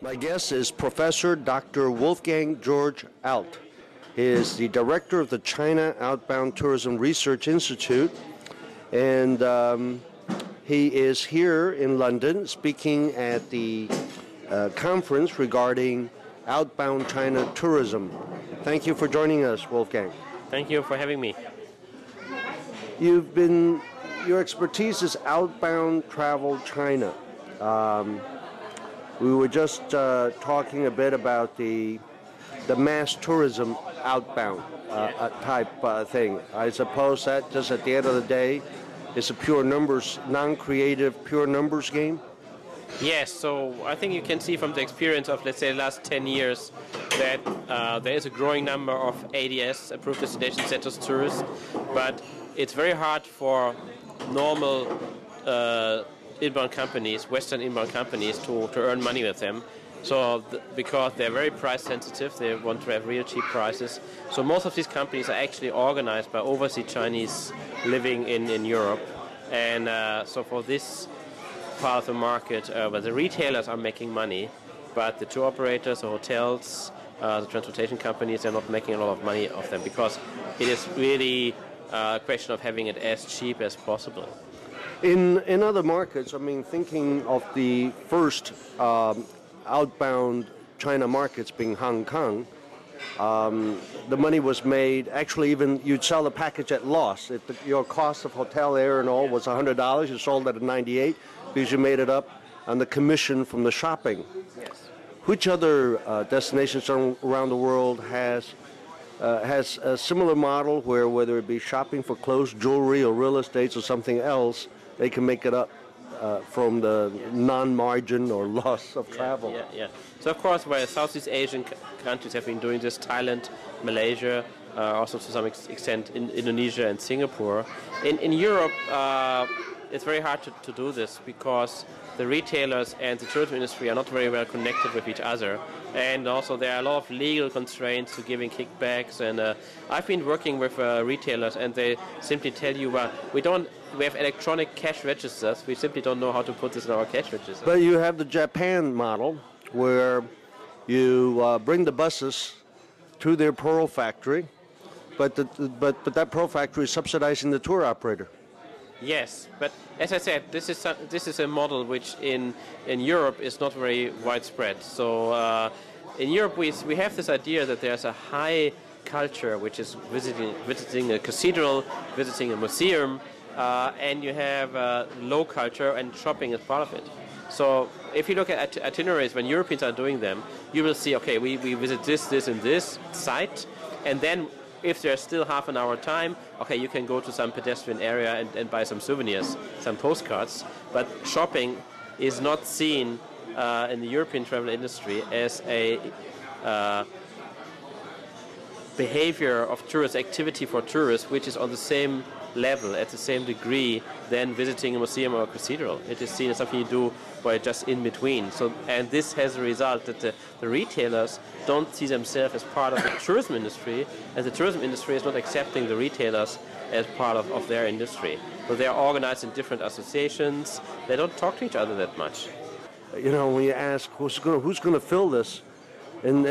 My guest is Professor Dr. Wolfgang Georg Arlt. He is the director of the China Outbound Tourism Research Institute, and he is here in London speaking at the conference regarding outbound China tourism. Thank you for joining us, Wolfgang. Thank you for having me. Your expertise is outbound travel China. We were just talking a bit about the mass tourism outbound type thing. I suppose that just at the end of the day is a pure numbers, non-creative, pure numbers game? Yes, so I think you can see from the experience of, let's say, the last 10 years that there is a growing number of ADS, Approved Destination Centers tourists, but it's very hard for normal inbound companies, Western inbound companies, to earn money with them. So because they're very price sensitive, they want to have real cheap prices. So most of these companies are actually organized by overseas Chinese living in Europe. And so for this part of the market, where the retailers are making money, but the tour operators, the hotels, the transportation companies, they're not making a lot of money off them because it is really a question of having it as cheap as possible. In other markets, I mean, thinking of the first outbound China markets being Hong Kong, the money was made, actually even you'd sell the package at loss. If your cost of hotel, air and all was $100, you sold it at $98 because you made it up on the commission from the shopping. Yes. Which other destinations around the world has a similar model where whether it be shopping for clothes, jewelry or real estate or something else, they can make it up from the non-margin or loss of travel? Yeah. So of course, where Southeast Asian countries have been doing this, Thailand, Malaysia, also to some extent in Indonesia and Singapore. In Europe, it's very hard to do this because the retailers and the tourism industry are not very well connected with each other. And also there are a lot of legal constraints to giving kickbacks. And I've been working with retailers and they simply tell you, well, we have electronic cash registers. We simply don't know how to put this in our cash register. But you have the Japan model where you bring the buses to their pearl factory, but that pearl factory is subsidizing the tour operator. Yes, but as I said, this is a model which in Europe is not very widespread. So in Europe we have this idea that there's a high culture which is visiting a cathedral, visiting a museum, and you have low culture and shopping is part of it. So if you look at itineraries when Europeans are doing them, you will see, okay, we visit this and this site, and then if there's still half an hour time, okay, you can go to some pedestrian area and buy some souvenirs, some postcards. But shopping is not seen in the European travel industry as a behavior of tourist activity for tourists, which is on the same level, at the same degree, than visiting a museum or a cathedral. It is seen as something you do by just in between. So, and this has a result that the retailers don't see themselves as part of the tourism industry, and the tourism industry is not accepting the retailers as part of their industry. So they are organized in different associations. They don't talk to each other that much. You know, when you ask who's going to fill this, and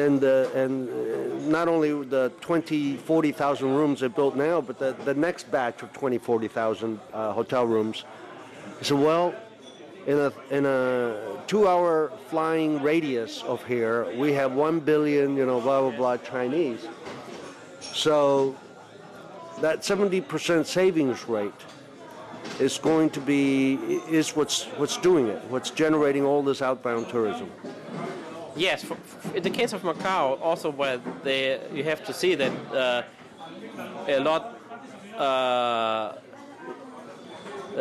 not only the 20, 40,000 rooms they built now, but the next batch of 20, 40,000 hotel rooms. I said, well, in a 2-hour flying radius of here, we have 1 billion, blah, blah, blah, Chinese. So that 70% savings rate is going to is what's doing it, what's generating all this outbound tourism. Yes, in the case of Macau, also where you have to see that a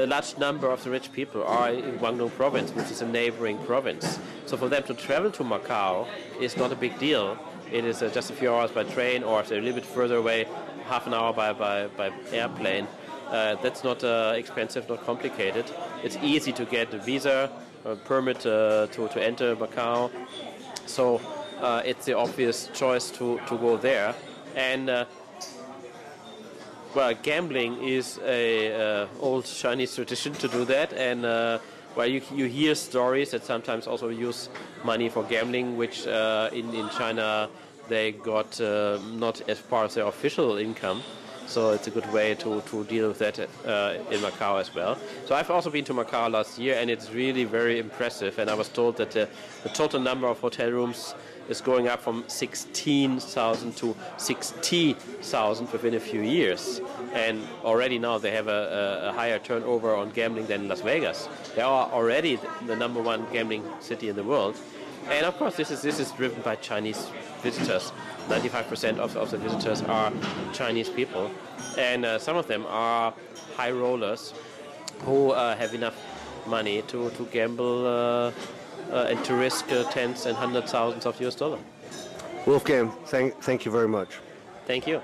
large number of the rich people are in Guangdong province, which is a neighboring province. So for them to travel to Macau is not a big deal. It is just a few hours by train, or if they're a little bit further away, half an hour by airplane. That's not expensive, not complicated. It's easy to get a visa, a permit to enter Macau. So it's the obvious choice to go there. And well, gambling is a old Chinese tradition to do that, and Well, you hear stories that sometimes also use money for gambling, which in China they got not as part of their official income. So it's a good way to deal with that in Macau as well. So I've also been to Macau last year, and it's really very impressive. And I was told that the total number of hotel rooms is going up from 16,000 to 60,000 within a few years. And already now they have a higher turnover on gambling than Las Vegas. They are already the number one gambling city in the world. And of course, this is driven by Chinese visitors. 95% of the visitors are Chinese people, and some of them are high rollers who have enough money to gamble and to risk tens and hundred thousands of US dollars. Wolfgang, thank you very much. Thank you.